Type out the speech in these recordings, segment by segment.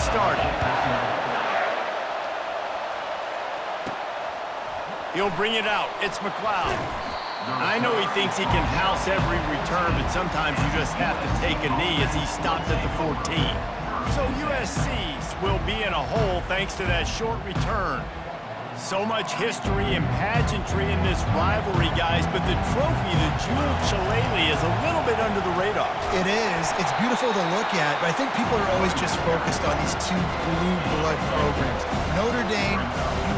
things started. He'll bring it out. It's McLeod. I know he thinks he can house every return, but sometimes you just have to take a knee as he stopped at the 14. So USC will be in a hole thanks to that short return. So much history and pageantry in this rivalry, guys, but the trophy, the Jewel Shillelagh, is a little bit under the radar. It is. It's beautiful to look at, but I think people are always just focused on these two blue blood programs. Notre Dame,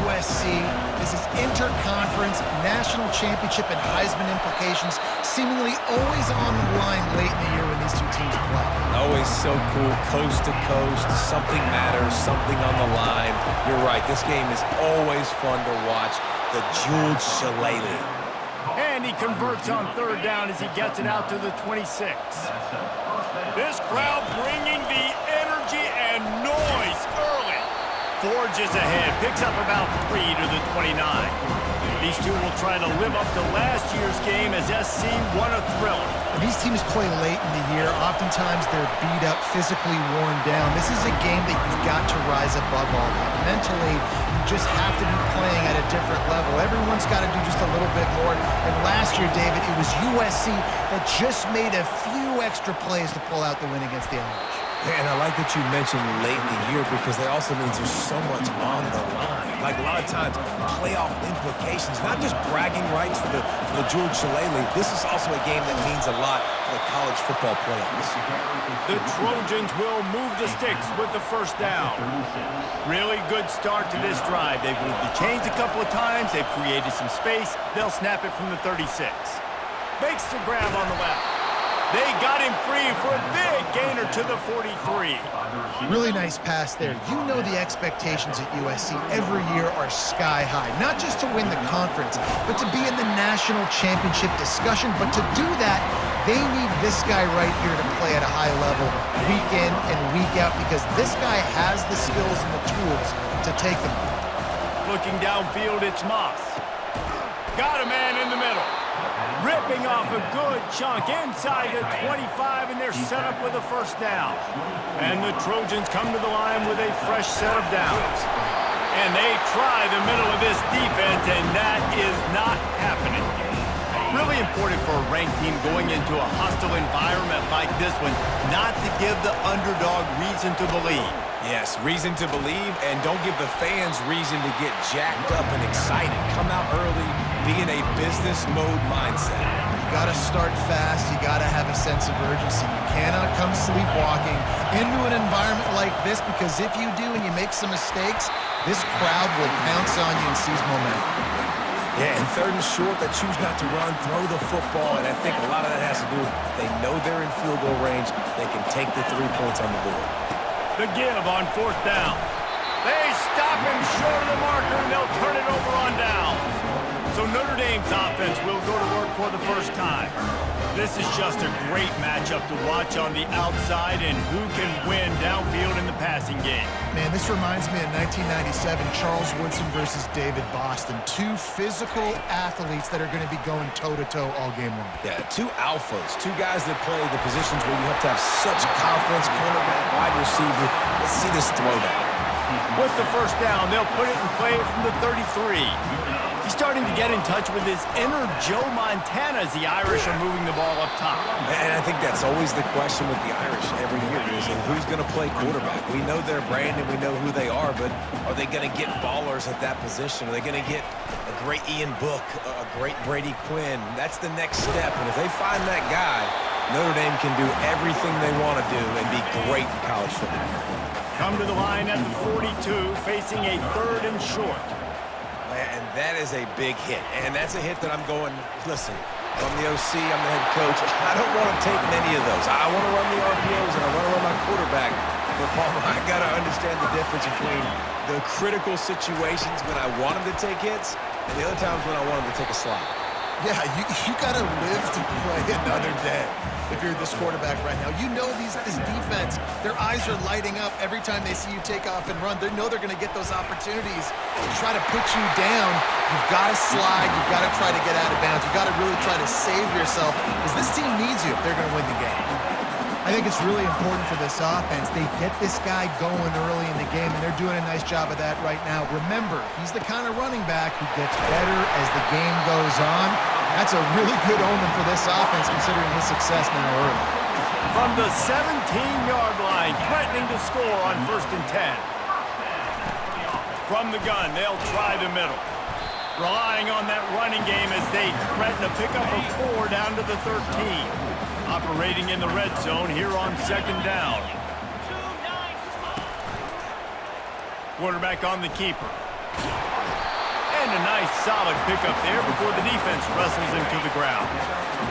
USC. This is interconference, national championship, and Heisman implications seemingly always on the line late in the year when these two teams play. Always so cool, coast to coast. Something matters, something on the line. You're right, this game is always fun to watch. The Jewel Shillelagh. And he converts on third down as he gets it out to the 26. This crowd bringing the energy and noise early. Forges ahead, picks up about 3 to the 29. These two will try to live up to last year's game as SC won a thriller. These teams play late in the year. Oftentimes they're beat up, physically worn down. This is a game that you've got to rise above all that. Mentally, you just have to be playing at a different level. Everyone's got to do just a little bit more. And last year, David, it was USC that just made a few extra plays to pull out the win against the Irish. And I like that you mentioned late in the year because that also means there's so much on the line. Like a lot of times, playoff implications, not just bragging rights for the Jewel Shillelagh. This is also a game that means a lot for the college football playoffs. The Trojans will move the sticks with the first down. Really good start to this drive. They've moved the chains a couple of times. They've created some space. They'll snap it from the 36. Makes the grab on the left. They got him free for a big gainer to the 43. Really nice pass there. You know the expectations at USC every year are sky high. Not just to win the conference, but to be in the national championship discussion. But to do that, they need this guy right here to play at a high level week in and week out because this guy has the skills and the tools to take them. Looking downfield, it's Moss. Got a man in the middle. Ripping off a good chunk inside the 25, and they're set up with a first down. And the Trojans come to the line with a fresh set of downs. And they try the middle of this defense, and that is not happening. Really important for a ranked team going into a hostile environment like this one, not to give the underdog reason to believe. Yes, reason to believe, and don't give the fans reason to get jacked up and excited. Come out early, be in a business mode mindset. You got to start fast. You got to have a sense of urgency. You cannot come sleepwalking into an environment like this because if you do and you make some mistakes, this crowd will pounce on you and seize momentum. Yeah, and third and short, they choose not to run, throw the football, and I think a lot of that has to do, they know they're in field goal range, they can take the 3 points on the board. The give on fourth down. They stop him short of the marker, and they'll turn it over on downs. So Notre Dame's offense will go to work for the first time. This is just a great matchup to watch on the outside and who can win downfield in the passing game. Man, this reminds me of 1997, Charles Woodson versus David Boston. Two physical athletes that are going to be going toe-to-toe all game long. Yeah, two alphas, two guys that play the positions where you have to have such confidence, cornerback, wide receiver. Let's see this throwdown. With the first down, they'll put it in play from the 33. He's starting to get in touch with his inner Joe Montana as the Irish are moving the ball up top. And I think that's always the question with the Irish every year is who's going to play quarterback. We know their brand and we know who they are, but are they going to get ballers at that position? Are they going to get a great Ian Book, a great Brady Quinn? That's the next step, and if they find that guy, Notre Dame can do everything they want to do and be great in college football. Come to the line at the 42, facing a third and short. And that is a big hit. And that's a hit that I'm going, listen, I'm the OC, I'm the head coach. I don't want to take many of those. I want to run the RPOs and I want to run my quarterback. But, Palmer, I got to understand the difference between the critical situations when I want him to take hits and the other times when I want him to take a slide. Yeah, you got to live to play another day if you're this quarterback right now. You know this defense, their eyes are lighting up every time they see you take off and run. They know they're going to get those opportunities to try to put you down. You've got to slide. You've got to try to get out of bounds. You've got to really try to save yourself because this team needs you if they're going to win the game. I think it's really important for this offense. They get this guy going early in the game, and they're doing a nice job of that right now. Remember, he's the kind of running back who gets better as the game goes on. That's a really good omen for this offense, considering his success now early. From the 17-yard line, threatening to score on 1st and 10. From the gun, they'll try the middle. Relying on that running game as they threaten to pick up a 4 down to the 13. Operating in the red zone here on 2nd down. Quarterback on the keeper. And a nice solid pickup there before the defense wrestles him to the ground.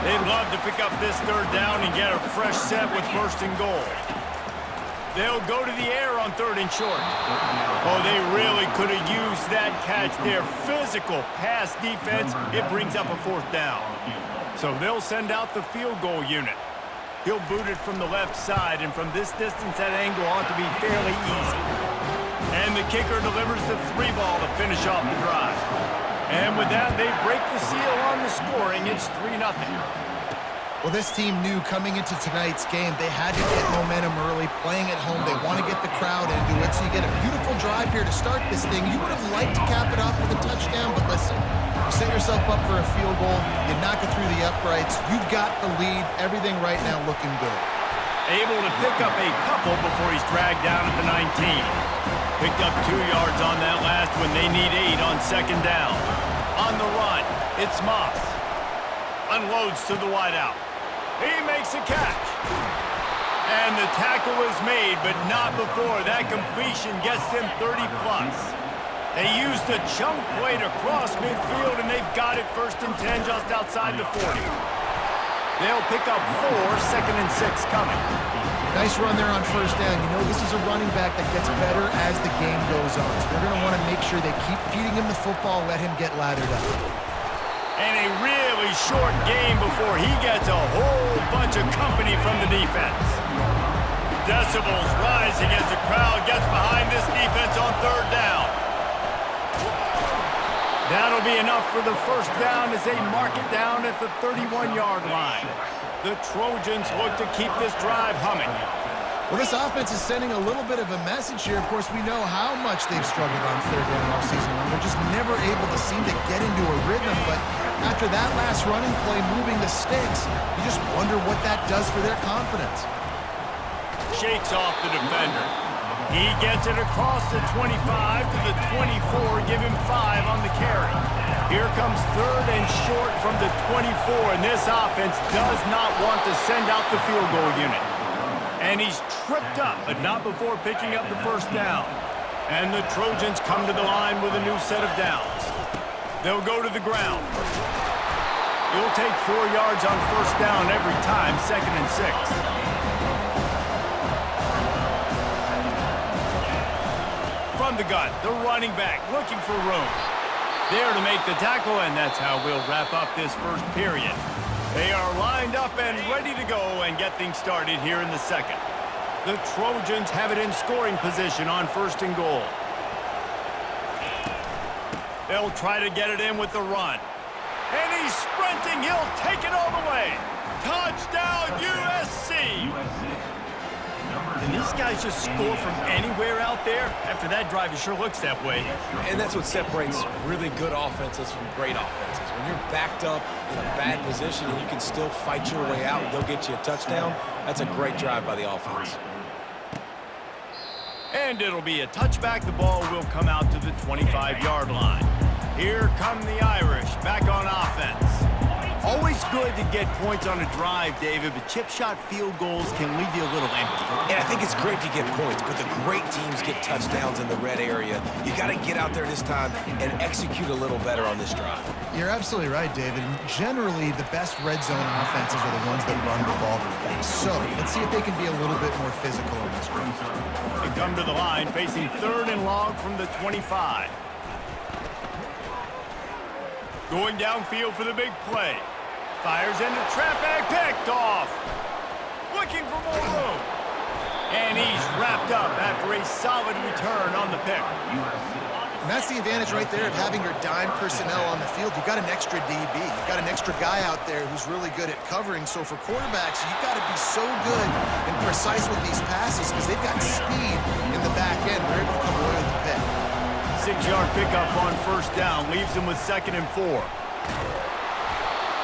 They'd love to pick up this 3rd down and get a fresh set with 1st and goal. They'll go to the air on 3rd and short. Oh, they really could have used that catch there. Physical pass defense. It brings up a 4th down. So they'll send out the field goal unit. He'll boot it from the left side, and from this distance, that angle ought to be fairly easy. And the kicker delivers the 3 ball to finish off the drive. And with that, they break the seal on the scoring. It's 3-0. Well, this team knew coming into tonight's game they had to get momentum early, playing at home. They want to get the crowd into it, so you get a beautiful drive here to start this thing. You would have liked to cap it off with a touchdown, but listen, you set yourself up for a field goal, you knock it through the uprights, you've got the lead, everything right now looking good. Able to pick up a couple before he's dragged down at the 19. Picked up 2 yards on that last when they need 8 on 2nd down. On the run, it's Moss. Unloads to the wideout. He makes a catch. And the tackle is made, but not before that completion gets them 30+. They used the chunk play to cross midfield, and they've got it 1st and 10 just outside the 40. They'll pick up 4, 2nd and 6 coming. Nice run there on 1st down. You know this is a running back that gets better as the game goes on. So they're going to want to make sure they keep feeding him the football, let him get lathered up. And a really short game before he gets a whole bunch of company from the defense. Decibels rising as the crowd gets behind this defense on 3rd down. That'll be enough for the 1st down as they mark it down at the 31-yard line. The Trojans look to keep this drive humming. Well, this offense is sending a little bit of a message here. Of course, we know how much they've struggled on 3rd down all season long. They're just never able to seem to get into a rhythm. But after that last running play moving the sticks, you just wonder what that does for their confidence. Shakes off the defender. He gets it across the 25 to the 24, give him 5 on the carry. Here comes 3rd and short from the 24, and this offense does not want to send out the field goal unit. And he's tripped up, but not before picking up the 1st down. And the Trojans come to the line with a new set of downs. They'll go to the ground. He'll take 4 yards on 1st down every time, 2nd and 6. From the gun, the running back looking for room. There to make the tackle, and that's how we'll wrap up this 1st period. They are lined up and ready to go and get things started here in the 2nd. The Trojans have it in scoring position on 1st and goal. They'll try to get it in with the run. And he's sprinting. He'll take it all the way. Touchdown, USC! And these guys just score from anywhere out there? After that drive, it sure looks that way. And that's what separates really good offenses from great offenses. When you're backed up in a bad position and you can still fight your way out and they'll get you a touchdown, that's a great drive by the offense. And it'll be a touchback. The ball will come out to the 25-yard line. Here come the Irish back on offense. Always good to get points on a drive, David, but chip shot field goals can leave you a little empty. Yeah, I think it's great to get points, but the great teams get touchdowns in the red area. You got to get out there this time and execute a little better on this drive. You're absolutely right, David. Generally, the best red zone offenses are the ones that run the ball the best. So let's see if they can be a little bit more physical in this group. They come to the line facing 3rd and long from the 25. Going downfield for the big play. Fires into traffic, picked off. Looking for more room. And he's wrapped up after a solid return on the pick. And that's the advantage right there of having your dime personnel on the field. You've got an extra DB. You've got an extra guy out there who's really good at covering. So for quarterbacks, you've got to be so good and precise with these passes because they've got speed in the back end. They're able to come away with the pick. 6-yard pickup on first down leaves them with 2nd and 4.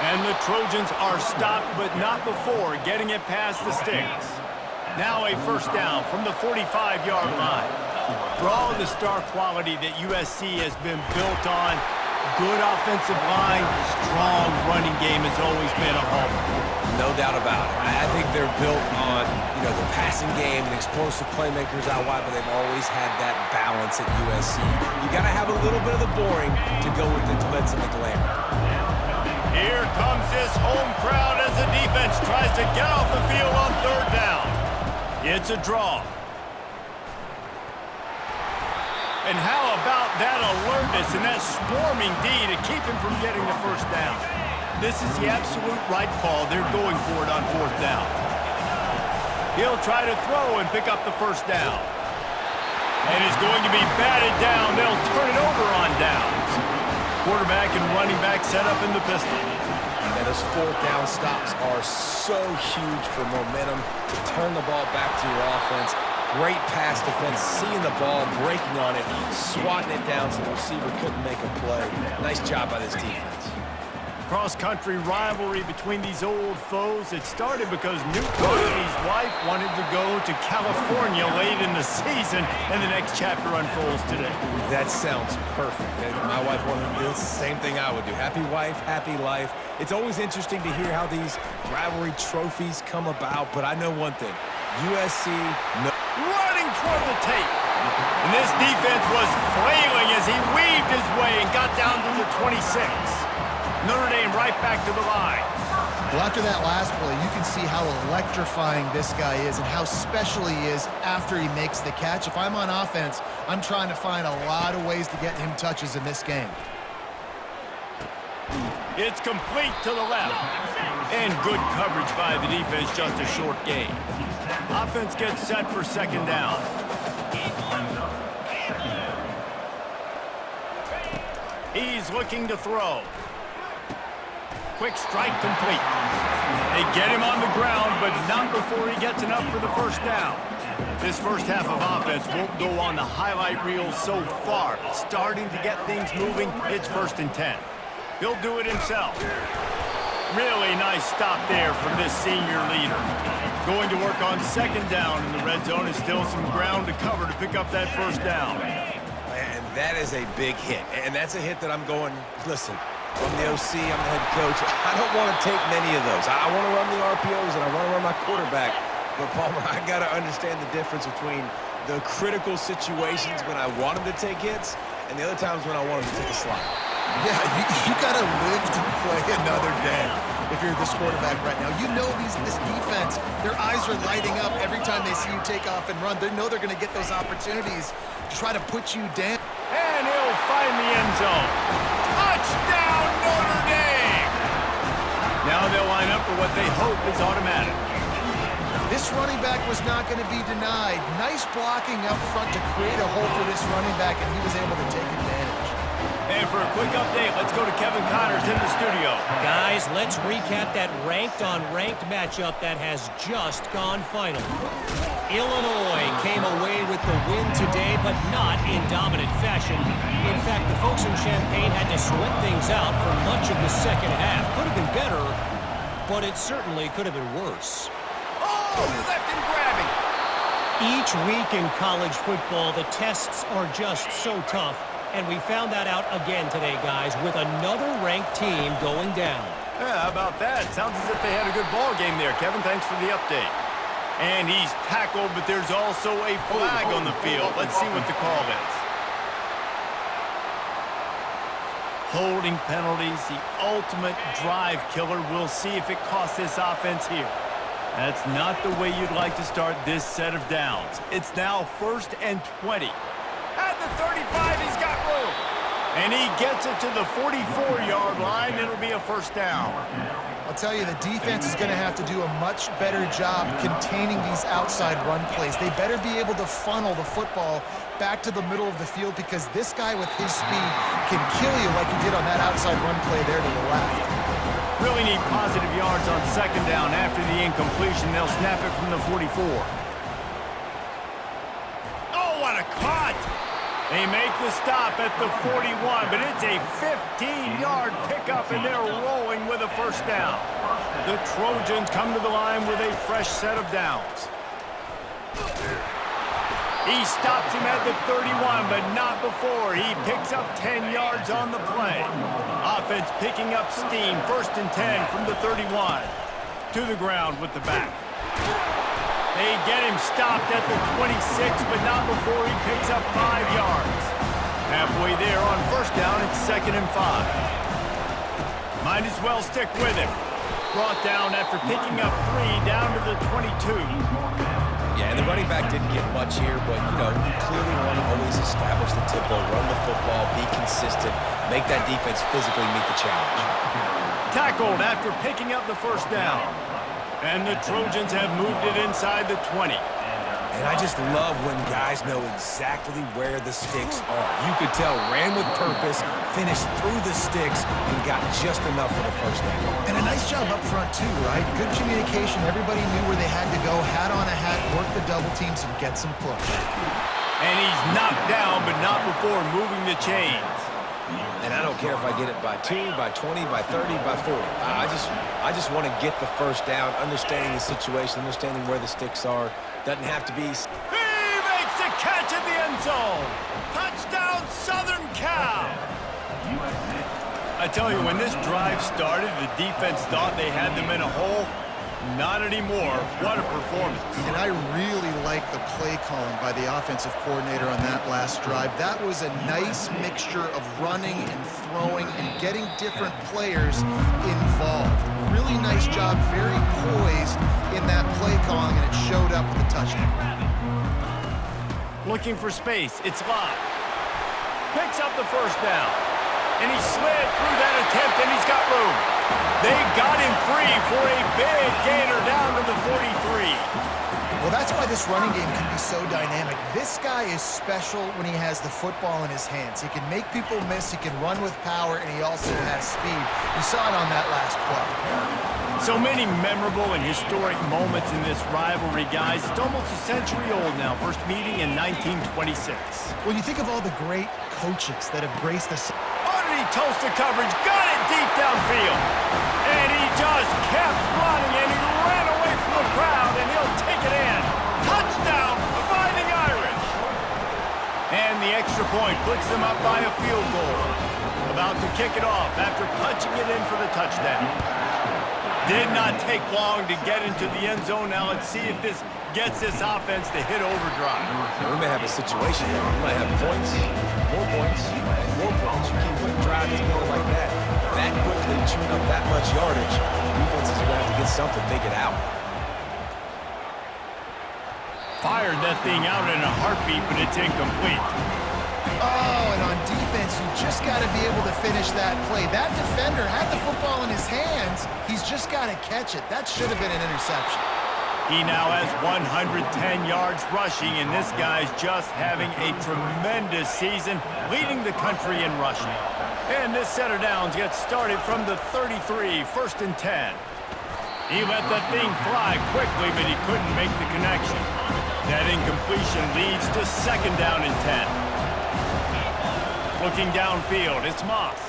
And the Trojans are stopped, but not before getting it past the sticks. Now a first down from the 45-yard line. For all the star quality that USC has been built on, good offensive line, strong running game has always been a hallmark. No doubt about it. I think they're built on, the passing game and explosive playmakers out wide, but they've always had that balance at USC. You got to have a little bit of the boring to go with the glitz and the glamour. Here comes this home crowd as the defense tries to get off the field on 3rd down. It's a draw. And how about that alertness and that swarming D to keep him from getting the first down? This is the absolute right call. They're going for it on 4th down. He'll try to throw and pick up the first down. And he's going to be batted down. They'll turn it over on downs. Quarterback and running back set up in the pistol. And those 4th down stops are so huge for momentum to turn the ball back to your offense. Great pass defense, seeing the ball, breaking on it, swatting it down so the receiver couldn't make a play. Nice job by this defense. Cross-country rivalry between these old foes. It started because Newt Bartley's wife wanted to go to California late in the season, and the next chapter unfolds today. That sounds perfect. If my wife wanted to do it, it's the same thing I would do. Happy wife, happy life. It's always interesting to hear how these rivalry trophies come about, but I know one thing. USC... running toward the tape. And this defense was flailing as he weaved his way and got down to the 26. Notre Dame right back to the line. Well, after that last play, you can see how electrifying this guy is and how special he is after he makes the catch. If I'm on offense, I'm trying to find a lot of ways to get him touches in this game. It's complete to the left. And good coverage by the defense, just a short gain. Offense gets set for 2nd down. He's looking to throw. Quick strike complete. They get him on the ground, but not before he gets enough for the first down. This first half of offense won't go on the highlight reel so far, but starting to get things moving, it's 1st and 10. He'll do it himself. Really nice stop there from this senior leader. Going to work on 2nd down in the red zone and still some ground to cover to pick up that first down. And that is a big hit. And that's a hit that I'm going, listen, I'm the OC, I'm the head coach. I don't want to take many of those. I want to run the RPOs and I want to run my quarterback. But, Palmer, I got to understand the difference between the critical situations when I want him to take hits and the other times when I want him to take a slide. Yeah, you got to live to play another day if you're this quarterback right now. You know this defense, their eyes are lighting up every time they see you take off and run. They know they're going to get those opportunities to try to put you down. And he'll find the end zone. Touchdown, Notre Dame! Now they'll line up for what they hope is automatic. This running back was not going to be denied. Nice blocking up front to create a hole for this running back, and he was able to take advantage. And for a quick update, let's go to Kevin Connors in the studio. Guys, let's recap that ranked-on-ranked matchup that has just gone final. Illinois came away with the win today, but not in dominant fashion. In fact, the folks in Champaign had to sweat things out for much of the second half. Could have been better, but it certainly could have been worse. Oh, left and grabbing. Each week in college football, the tests are just so tough. And we found that out again today, guys, with another ranked team going down. Yeah, how about that? Sounds as if they had a good ball game there. Kevin, thanks for the update. And he's tackled, but there's also a flag on the field. Let's see what the call is. Holding penalties, the ultimate drive killer. We'll see if it costs this offense here. That's not the way you'd like to start this set of downs. It's now 1st and 20. At the 35, he's got room. And he gets it to the 44-yard line. It'll be a first down. I'll tell you, the defense is going to have to do a much better job containing these outside run plays. They better be able to funnel the football back to the middle of the field because this guy with his speed can kill you like he did on that outside run play there to the left. Really need positive yards on second down after the incompletion. They'll snap it from the 44. Oh, what a cut! They make the stop at the 41, but it's a 15-yard pickup, and they're rolling with a first down. The Trojans come to the line with a fresh set of downs. He stops him at the 31, but not before. He picks up 10 yards on the play. Offense picking up steam, 1st and 10 from the 31. To the ground with the back. They get him stopped at the 26, but not before he picks up 5 yards. Halfway there on first down, it's 2nd and 5. Might as well stick with him. Brought down after picking up 3 down to the 22. Yeah, and the running back didn't get much here, but, you know, you clearly want to always establish the tempo, run the football, be consistent, make that defense physically meet the challenge. Tackled after picking up the first down. And the Trojans have moved it inside the 20. And I just love when guys know exactly where the sticks are. You could tell, ran with purpose, finished through the sticks, and got just enough for the first down. And a nice job up front, too, right? Good communication. Everybody knew where they had to go, hat on a hat, work the double teams, and get some push. And he's knocked down, but not before moving the chains. And I don't care if I get it by 2, by 20, by 30, by 40. I just want to get the first down, understanding the situation, understanding where the sticks are. Doesn't have to be. He makes a catch at the end zone. Touchdown, Southern Cal. I tell you, when this drive started, the defense thought they had them in a hole. Not anymore. What a performance. And I really like the play calling by the offensive coordinator on that last drive. That was a nice mixture of running and throwing and getting different players involved. Really nice job, very poised in that play calling, and it showed up with a touchdown. Looking for space. It's live. Picks up the first down. And he slid through that attempt, and he's got room. They got him free for a big gainer down to the 43. Well, that's why this running game can be so dynamic. This guy is special when he has the football in his hands. He can make people miss, he can run with power, and he also has speed. You saw it on that last play. So many memorable and historic moments in this rivalry, guys. It's almost a century old now. First meeting in 1926. When you think of all the great coaches that have graced us. Underneath Tulsa coverage, got it deep downfield. And he just kept running, and he ran away from the crowd, and he'll take it in. Touchdown, the Fighting Irish. And the extra point puts them up by a field goal. About to kick it off after punching it in for the touchdown. Did not take long to get into the end zone. Now let's see if this gets this offense to hit overdrive. Now, we may have a situation here. We might have points, and more points. You keep putting drives together like that quickly, chewing up that much yardage. Defenses are going to have to get something figured out. Fired that thing out in a heartbeat, but it's incomplete. Oh, and on defense, you just got to be able to finish that play. That defender had the football in his hands. He's just got to catch it. That should have been an interception. He now has 110 yards rushing, and this guy's just having a tremendous season, leading the country in rushing. And this set of downs gets started from the 33, 1st and 10. He let that thing fly quickly, but he couldn't make the connection. That incompletion leads to 2nd down and 10. Looking downfield, it's Moss.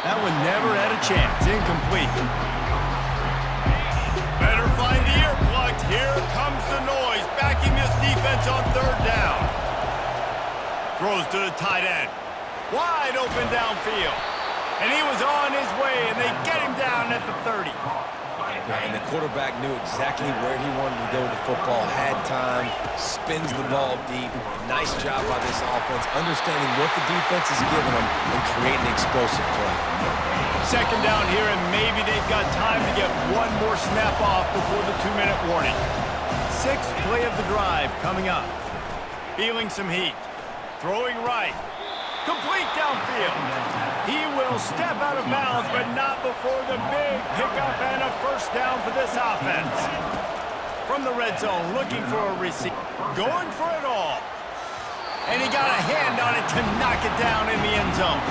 That one never had a chance. Incomplete. Better find the earplugs. Here comes the noise, backing this defense on 3rd down. Throws to the tight end. Wide open downfield. And he was on his way, and they get him down at the 30. And the quarterback knew exactly where he wanted to go with the football, had time, spins the ball deep. Nice job by this offense, understanding what the defense is giving them and creating an explosive play. 2nd down here, and maybe they've got time to get one more snap off before the 2-minute warning. 6th play of the drive coming up. Feeling some heat. Throwing right. Complete downfield. He will step out of bounds, but not before the big pickup and a first down for this offense. From the red zone, looking for a receiver. Going for it all. And he got a hand on it to knock it down in the end zone.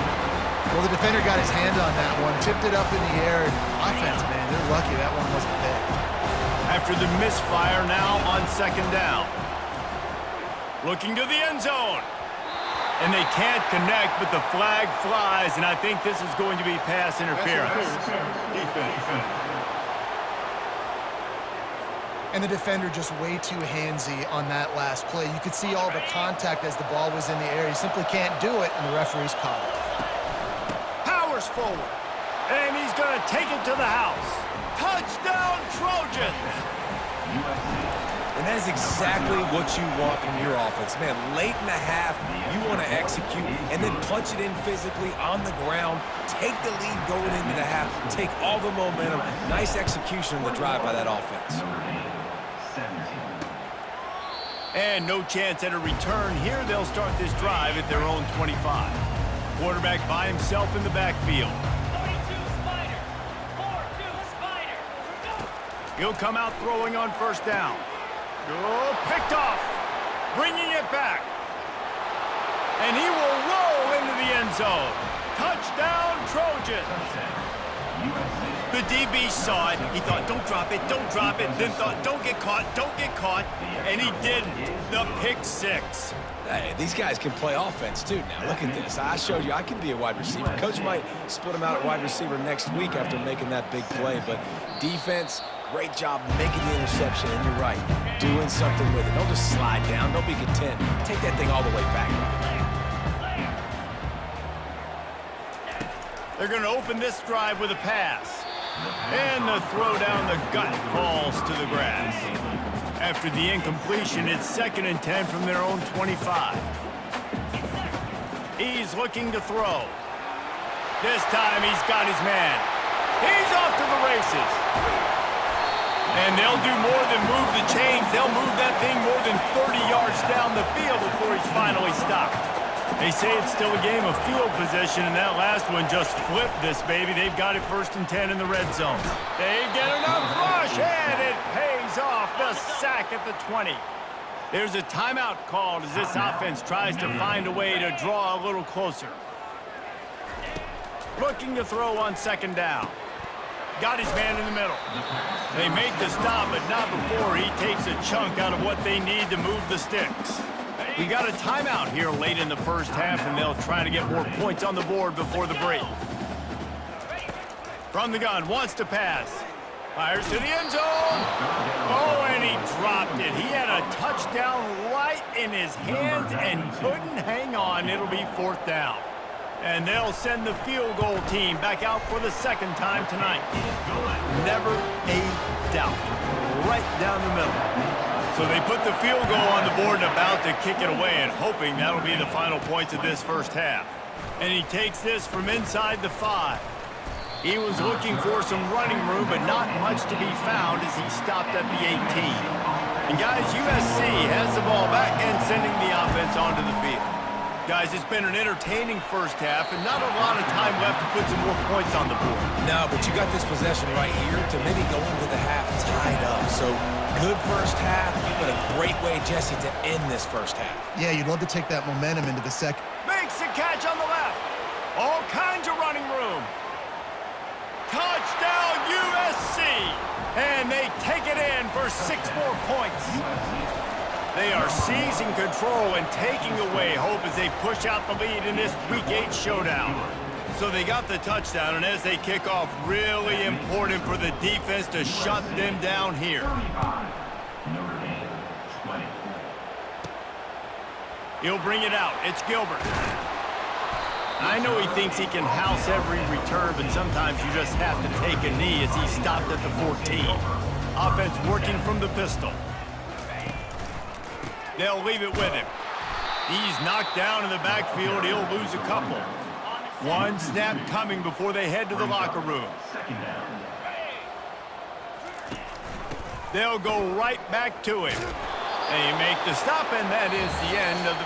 Well, the defender got his hand on that one, tipped it up in the air. Offense, man, they're lucky that one wasn't picked. After the misfire, now on second down. Looking to the end zone. And they can't connect, but the flag flies, and I think this is going to be pass interference. And the defender just way too handsy on that last play. You could see all the contact as the ball was in the air. He simply can't do it, and the referee's caught it. Powers forward, and he's going to take it to the house. Touchdown, Trojans! And that is exactly what you want from your offense. Man, late in the half, you want to execute and then punch it in physically on the ground, take the lead going into the half, take all the momentum. Nice execution on the drive by that offense. And no chance at a return here. They'll start this drive at their own 25. Quarterback by himself in the backfield. 42 Spider. 4-2 Spider. He'll come out throwing on first down. Oh, picked off. Bringing it back. And he will roll into the end zone. Touchdown, Trojans. The DB saw it. He thought, don't drop it, don't drop it. Then thought, don't get caught, don't get caught. And he didn't. The pick six. Hey, these guys can play offense, too. Now, look at this. I showed you I can be a wide receiver. Coach might split him out at wide receiver next week after making that big play. But defense, great job making the interception. And you're right, doing something with it. Don't just slide down. Don't be content. Take that thing all the way back. They're going to open this drive with a pass. And the throw down the gut falls to the grass. After the incompletion, it's 2nd and 10 from their own 25. He's looking to throw. This time he's got his man. He's off to the races. And they'll do more than move the chains. They'll move that thing more than 30 yards down the field before he's finally stopped. They say it's still a game of field position, and that last one just flipped this baby. They've got it 1st and 10 in the red zone. They get enough rush, and it pays off. The sack at the 20. There's a timeout called as this offense tries to find a way to draw a little closer. Looking to throw on 2nd down. Got his man in the middle. They make the stop, but not before he takes a chunk out of what they need to move the sticks. We got a timeout here late in the first half, and they'll try to get more points on the board before the break. From the gun, wants to pass. Fires to the end zone. Oh, and he dropped it. He had a touchdown right in his hands and couldn't hang on. It'll be 4th down. And they'll send the field goal team back out for the 2nd time tonight. Never a doubt. Right down the middle. So they put the field goal on the board and about to kick it away, and hoping that'll be the final points of this first half. And he takes this from inside the 5. He was looking for some running room, but not much to be found as he stopped at the 18. And guys, USC has the ball back and sending the offense onto the field. Guys, it's been an entertaining first half and not a lot of time left to put some more points on the board. No, but you got this possession right here to maybe go into the half tied up. So good first half, but a great way, Jesse, to end this first half. Yeah, you'd love to take that momentum into the second. Makes the catch on the left. All kinds of running room. Touchdown, USC! And they take it in for 6 more points. They are seizing control and taking away hope as they push out the lead in this Week 8 showdown. So they got the touchdown, and as they kick off, really important for the defense to shut them down here. He'll bring it out. It's Gilbert. I know he thinks he can house every return, but sometimes you just have to take a knee as he stopped at the 14. Offense working from the pistol. They'll leave it with him. He's knocked down in the backfield. He'll lose a couple. One snap coming before they head to the locker room. They'll go right back to him. They make the stop, and that is the end of the